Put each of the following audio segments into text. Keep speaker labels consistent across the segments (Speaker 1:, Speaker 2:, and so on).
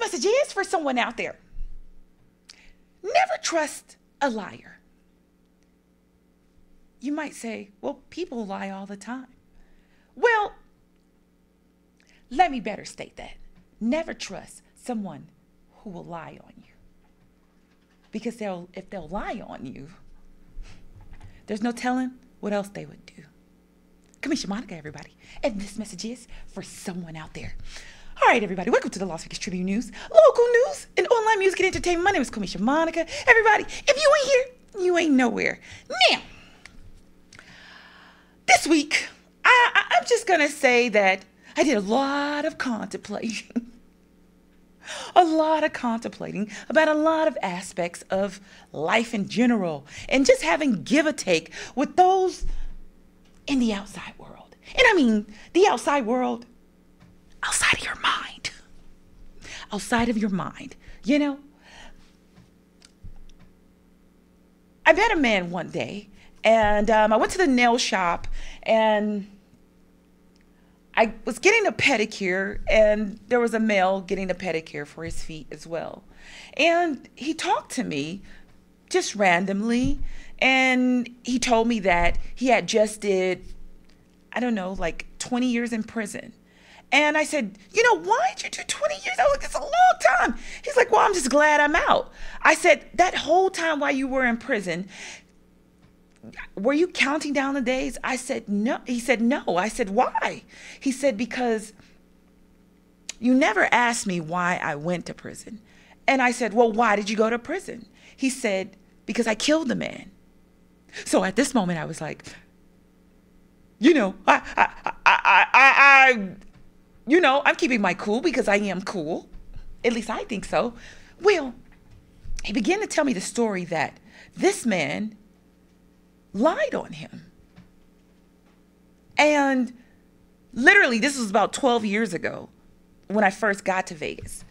Speaker 1: message is for someone out there. Never trust a liar. You might say, well, people lie all the time. Well, let me better state that. Never trust someone who will lie on you. Because if they'll lie on you, there's no telling what else they would do. Comiesha Monica, everybody. And this message is for someone out there. All right, everybody. Welcome to the Las Vegas Tribune News. Local news and online music and entertainment. My name is Comiesha Monica. Everybody, if you ain't here, you ain't nowhere. Now, this week, I'm just going to say that I did a lot of contemplating. A lot of contemplating about a lot of aspects of life in general. And just having give or take with those in the outside world. And I mean, the outside world, outside of your mind. Outside of your mind. You know? I met a man one day, and I went to the nail shop, and I was getting a pedicure, and there was a male getting a pedicure for his feet as well. And he talked to me just randomly, and he told me that he had just did, I don't know, like 20 years in prison. And I said, you know, why did you do 20 years? I was like, it's a long time. He's like, well, I'm just glad I'm out. I said, that whole time while you were in prison, were you counting down the days? I said, no. He said, no. I said, why? He said, because you never asked me why I went to prison. And I said, well, why did you go to prison? He said, because I killed a man. So at this moment, I was like, you know, you know, I'm keeping my cool because I am cool. At least I think so. Well, he began to tell me the story that this man lied on him. And literally, this was about 12 years ago when I first got to Vegas,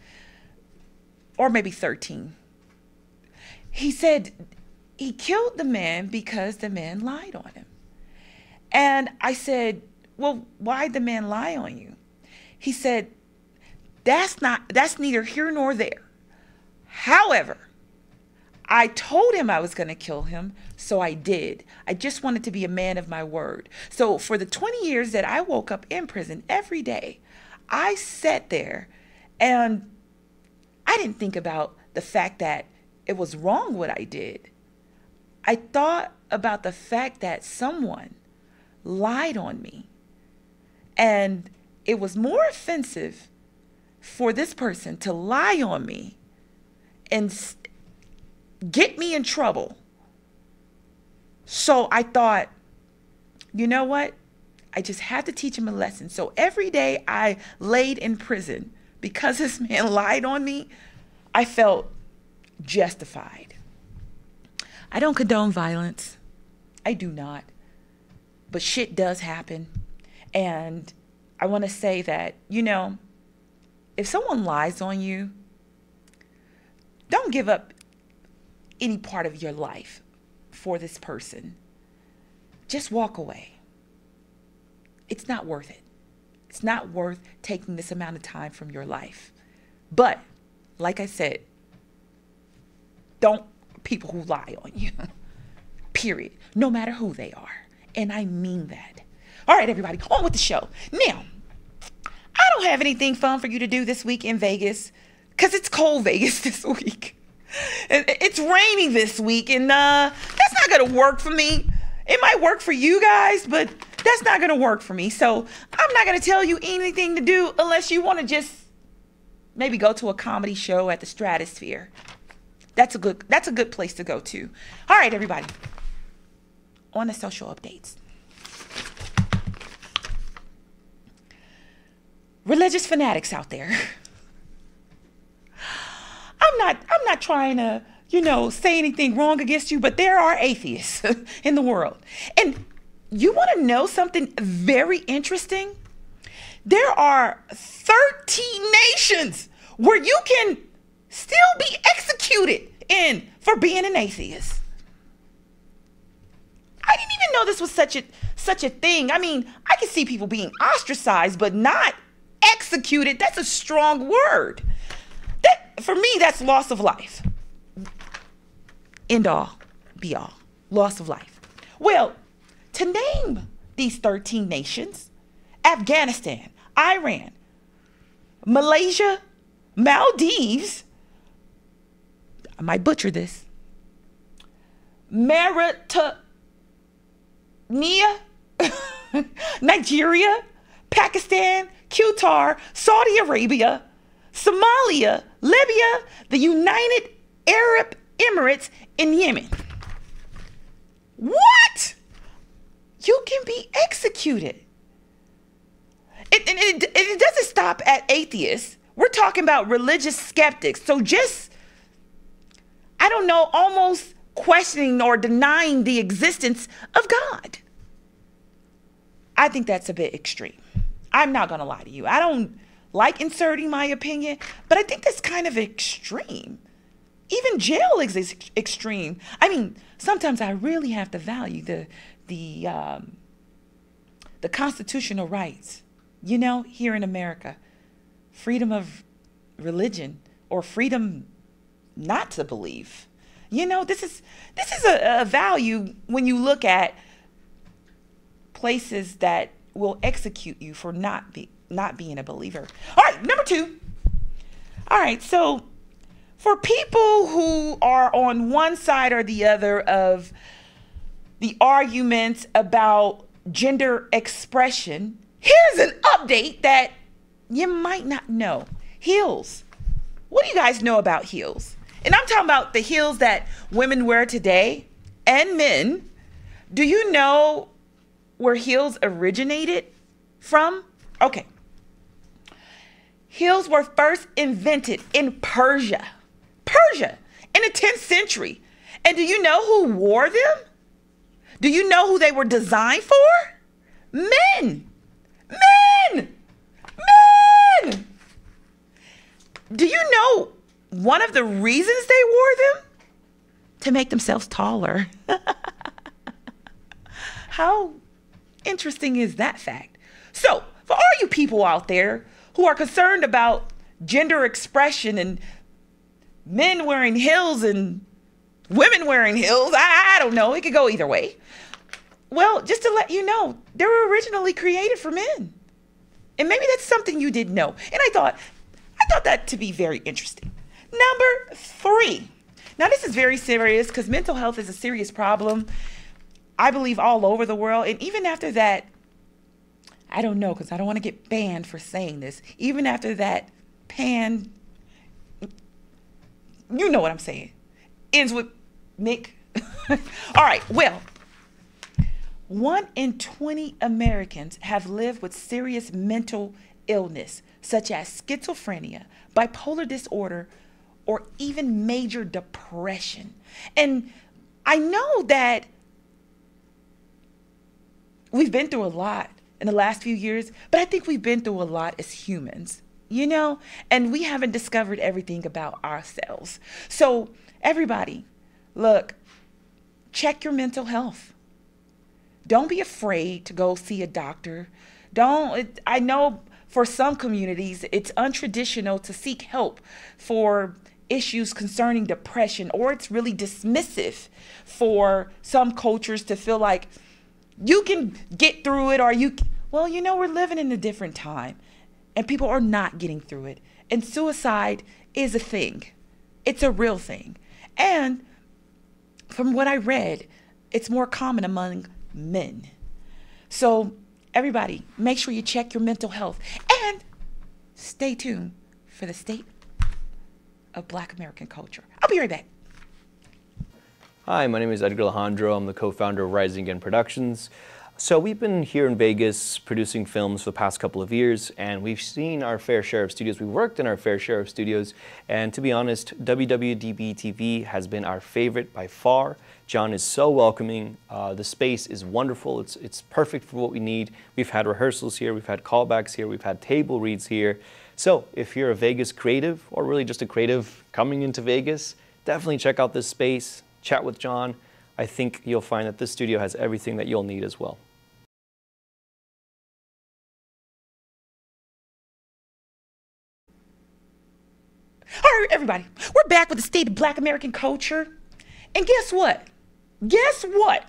Speaker 1: or maybe 13. He said he killed the man because the man lied on him. And I said, well, why'd the man lie on you? He said, that's neither here nor there. However, I told him I was going to kill him, so I did. I just wanted to be a man of my word. So for the 20 years that I woke up in prison every day, I sat there and I didn't think about the fact that it was wrong what I did. I thought about the fact that someone lied on me. And it was more offensive for this person to lie on me and get me in trouble. So I thought, you know what? I just had to teach him a lesson. So every day I laid in prison because this man lied on me, I felt justified. I don't condone violence. I do not. But shit does happen. And I want to say that, you know, if someone lies on you, don't give up any part of your life for this person. Just walk away. It's not worth it. It's not worth taking this amount of time from your life. But, like I said, don't people who lie on you. Period. No matter who they are. And I mean that. All right, everybody, on with the show. Now, I don't have anything fun for you to do this week in Vegas because it's cold Vegas this week. It's rainy this week, and that's not going to work for me. It might work for you guys, but that's not going to work for me. So I'm not going to tell you anything to do unless you want to just maybe go to a comedy show at the Stratosphere. That's a good place to go to. All right, everybody. On the social updates. Religious fanatics out there. I'm not trying to, you know, say anything wrong against you, but there are atheists in the world. And you want to know something very interesting? There are 13 nations where you can still be executed for being an atheist. I didn't even know this was such a thing. I mean, I can see people being ostracized, but not executed. That's a strong word. That For me, that's loss of life. End all, be all. Loss of life. Well, to name these 13 nations: Afghanistan, Iran, Malaysia, Maldives, I might butcher this, Mauritania, Nigeria, Pakistan, Qatar, Saudi Arabia, Somalia, Libya, the United Arab Emirates, and Yemen. What? You can be executed. It doesn't stop at atheists. We're talking about religious skeptics. So just, I don't know, almost questioning or denying the existence of God. I think that's a bit extreme. I'm not going to lie to you. I don't like inserting my opinion, but I think that's kind of extreme. Even jail is extreme. I mean, sometimes I really have to value the constitutional rights, you know, here in America. Freedom of religion or freedom not to believe. You know, this is a value when you look at places that will execute you for not being a believer. All right, number 2. All right, so for people who are on one side or the other of the arguments about gender expression, here's an update that you might not know. Heels. What do you guys know about heels? And I'm talking about the heels that women wear today and men. Do you know where heels originated from? Okay. Heels were first invented in Persia in the 10th century. And do you know who wore them? Do you know who they were designed for? Men. Do you know one of the reasons they wore them? To make themselves taller. How interesting is that fact? So, for all you people out there who are concerned about gender expression and men wearing heels and women wearing heels, I don't know, it could go either way. Well, just to let you know, they were originally created for men. And maybe that's something you didn't know. And I thought that to be very interesting. Number 3. Now, this is very serious because mental health is a serious problem, I believe, all over the world. And even after that, I don't know, because I don't want to get banned for saying this. Even after that you know what I'm saying, ends with Nick. All right, well, 1 in 20 Americans have lived with serious mental illness, such as schizophrenia, bipolar disorder, or even major depression. And I know that we've been through a lot in the last few years, but I think we've been through a lot as humans, you know, and we haven't discovered everything about ourselves. So everybody, look, check your mental health. Don't be afraid to go see a doctor. I know for some communities, it's untraditional to seek help for issues concerning depression, or it's really dismissive for some cultures to feel like you can get through it, or well, you know, we're living in a different time and people are not getting through it. And suicide is a thing. It's a real thing. And from what I read, it's more common among men. So everybody, make sure you check your mental health and stay tuned for the state of Black American culture. I'll be right back.
Speaker 2: Hi, my name is Edgar Alejandro. I'm the co-founder of Rising Again Productions. So we've been here in Vegas producing films for the past couple of years, and we've seen our fair share of studios. We've worked in our fair share of studios, and to be honest, WWDBTV has been our favorite by far. John is so welcoming. The space is wonderful. It's perfect for what we need. We've had rehearsals here, we've had callbacks here, we've had table reads here. So if you're a Vegas creative, or really just a creative coming into Vegas, definitely check out this space, chat with John. I think you'll find that this studio has everything that you'll need as well.
Speaker 1: All right, everybody, we're back with the state of Black American culture. And guess what? Guess what?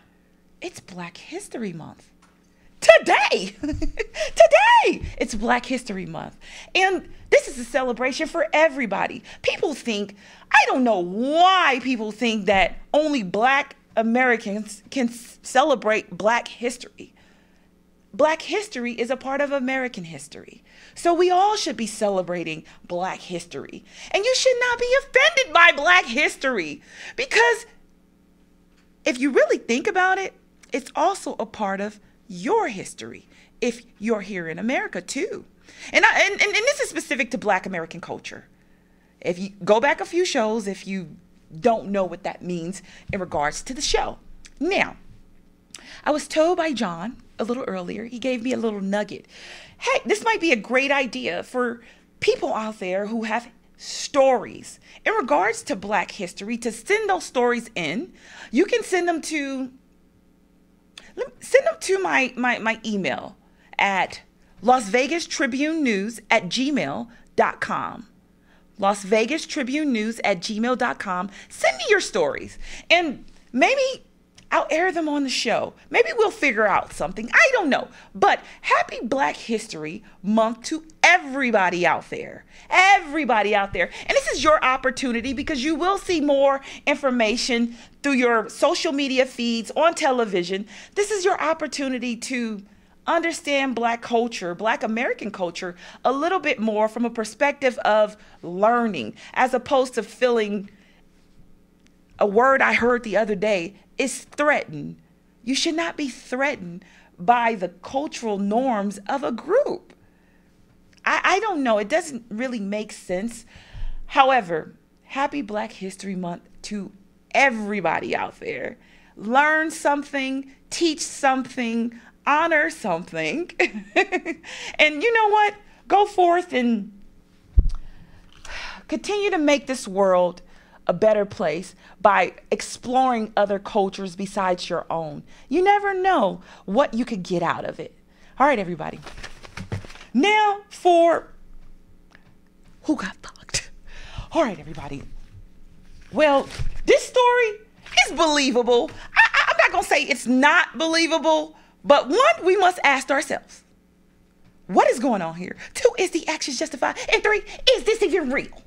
Speaker 1: It's Black History Month. Today, it's Black History Month. And this is a celebration for everybody. People think, I don't know why people think that only Black Americans can celebrate Black history. Black history is a part of American history. So we all should be celebrating Black history. And you should not be offended by Black history, because if you really think about it, it's also a part of your history if you're here in America too. And this is specific to Black American culture. If you go back a few shows, if you don't know what that means in regards to the show. Now, I was told by John a little earlier, he gave me a little nugget. Hey, this might be a great idea for people out there who have stories in regards to Black history to send those stories in. You can send them to my email at LasVegasTribuneNews@gmail.com. LasVegasTribuneNews@gmail.com. Send me your stories, and maybe I'll air them on the show. Maybe we'll figure out something. I don't know. But happy Black History Month to everybody out there. Everybody out there. And this is your opportunity, because you will see more information through your social media feeds, on television. This is your opportunity to understand Black culture, Black American culture, a little bit more from a perspective of learning, as opposed to feeling, a word I heard the other day, is threatened. You should not be threatened by the cultural norms of a group. I don't know. It doesn't really make sense. However, happy Black History Month to everybody out there. Learn something, teach something, honor something. And you know what? Go forth and continue to make this world a better place by exploring other cultures besides your own. You never know what you could get out of it. All right, everybody. Now for who got fucked. All right, everybody. Well, this story is believable. I'm not going to say it's not believable, but one, we must ask ourselves, what is going on here? 2, is the actions justified? And 3, is this even real?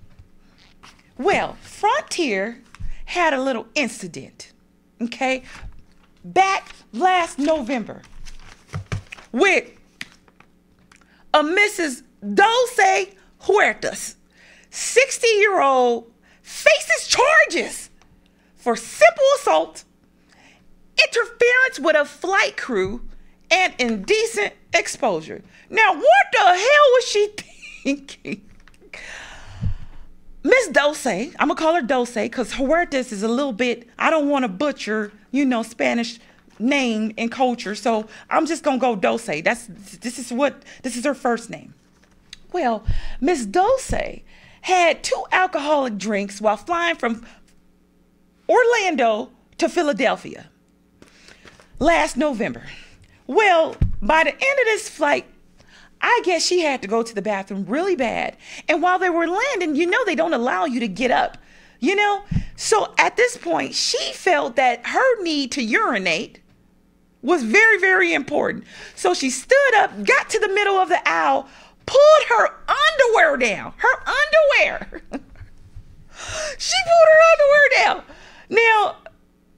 Speaker 1: Well, Frontier had a little incident, okay, back last November with a Mrs. Dulce Huertas, 60-year-old, faces charges for simple assault, interference with a flight crew, and indecent exposure. Now, what the hell was she thinking? Miss Dulce, I'm going to call her Dulce because Huertas is a little bit, I don't want to butcher, Spanish name and culture. So I'm just going to go Dulce. This is her first name. Well, Miss Dulce had 2 alcoholic drinks while flying from Orlando to Philadelphia last November. Well, by the end of this flight, I guess she had to go to the bathroom really bad. And while they were landing, they don't allow you to get up, So at this point, she felt that her need to urinate was very, very important. So she stood up, got to the middle of the aisle, pulled her underwear down. Her underwear. She pulled her underwear down. Now,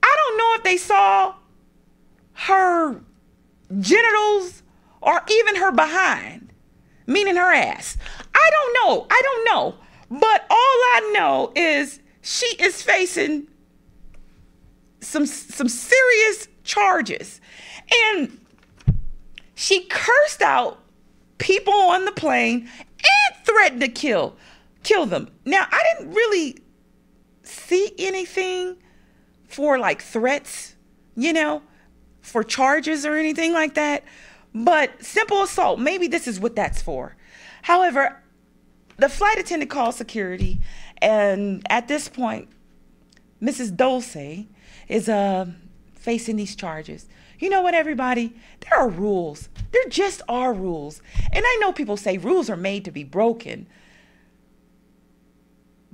Speaker 1: I don't know if they saw her genitals or even her behind, meaning her ass. I don't know. But all I know is she is facing some serious charges. And she cursed out people on the plane and threatened to kill them. Now, I didn't really see anything for threats, for charges or anything like that. But simple assault, maybe this is what that's for. However, the flight attendant called security, and at this point, Mrs. Dulce is facing these charges. You know what, everybody? There are rules. There just are rules. And I know people say rules are made to be broken.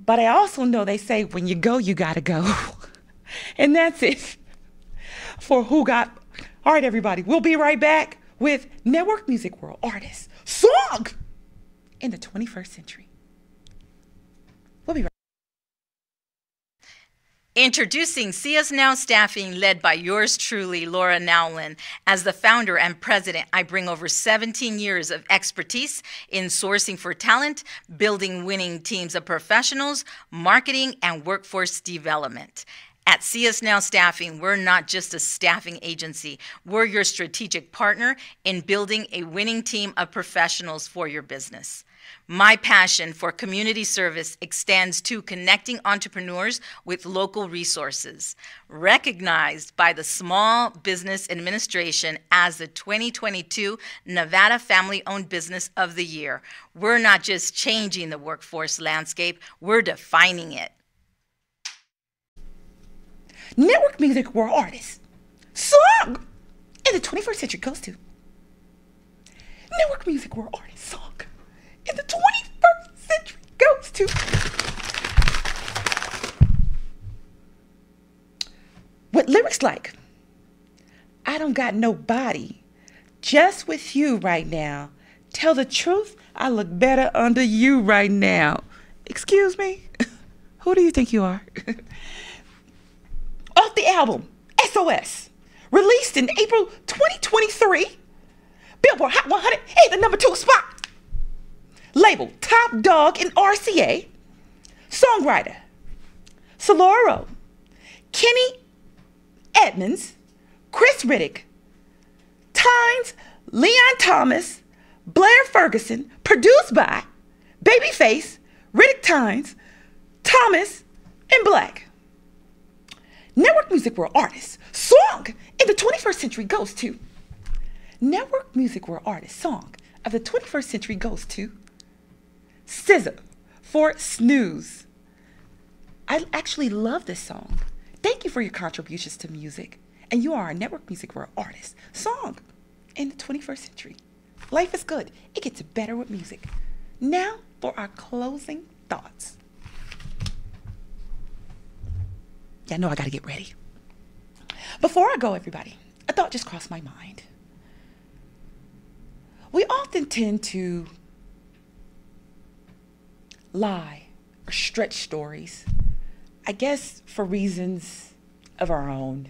Speaker 1: But I also know they say when you go, you gotta go. And that's it for Who Got. All right, everybody, we'll be right back with Network Music World Artist Song in the 21st Century. We'll be right back.
Speaker 3: Introducing See Us Now Staffing, led by yours truly, Laura Nowlin. As the founder and president, I bring over 17 years of expertise in sourcing for talent, building winning teams of professionals, marketing, and workforce development. At See Us Now Staffing, we're not just a staffing agency. We're your strategic partner in building a winning team of professionals for your business. My passion for community service extends to connecting entrepreneurs with local resources. Recognized by the Small Business Administration as the 2022 Nevada Family-Owned Business of the Year, we're not just changing the workforce landscape, we're defining it.
Speaker 1: Network Music World Artist Song in the 21st Century goes to Network Music World Artist Song in the 21st Century goes to with lyrics like, I don't got no body, just with you right now. Tell the truth, I look better under you right now. Excuse me? Who do you think you are? Off the album, SOS, released in April 2023, Billboard Hot 100 hit the #2 spot. Label Top Dog in RCA. Songwriter, Soloro, Kenny Edmonds, Chris Riddick, Tynes, Leon Thomas, Blair Ferguson, produced by Babyface, Riddick Tynes, Thomas, and Black. Network Music World Artist Song in the 21st Century goes to Network Music World Artist Song of the 21st Century goes to SZA for Snooze. I actually love this song. Thank you for your contributions to music. And you are a Network Music World Artist Song in the 21st Century. Life is good. It gets better with music. Now for our closing thoughts. Yeah, I know I got to get ready. Before I go, everybody, a thought just crossed my mind. We often tend to lie or stretch stories, I guess for reasons of our own.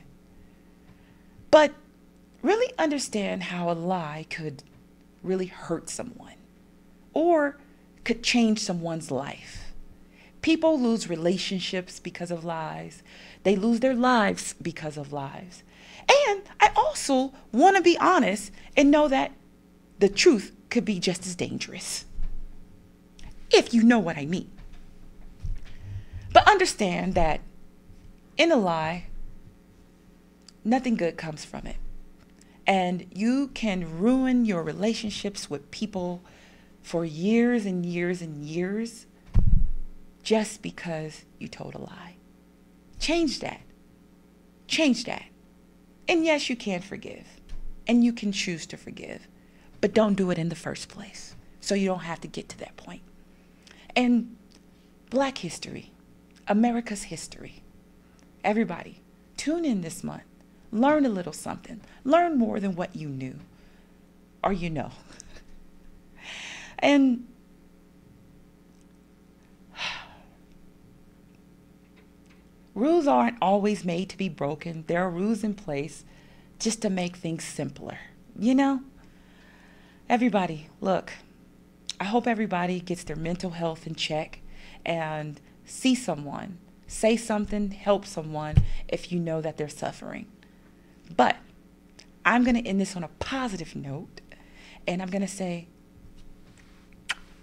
Speaker 1: But really understand how a lie could really hurt someone or could change someone's life. People lose relationships because of lies. They lose their lives because of lies. And I also want to be honest and know that the truth could be just as dangerous, if you know what I mean. But understand that in a lie, nothing good comes from it. And you can ruin your relationships with people for years and years and years just because you told a lie. Change that. Change that. And yes, you can forgive. And you can choose to forgive. But don't do it in the first place, so you don't have to get to that point. And Black history, America's history. Everybody, tune in this month. Learn a little something. Learn more than what you knew or you know. And rules aren't always made to be broken. There are rules in place just to make things simpler, you know? Everybody, look, I hope everybody gets their mental health in check and see someone, say something, help someone if you know that they're suffering. But I'm going to end this on a positive note, and I'm going to say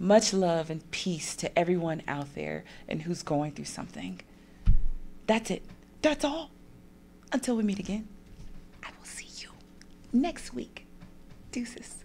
Speaker 1: much love and peace to everyone out there and who's going through something. That's it. That's all. Until we meet again, I will see you next week. Deuces.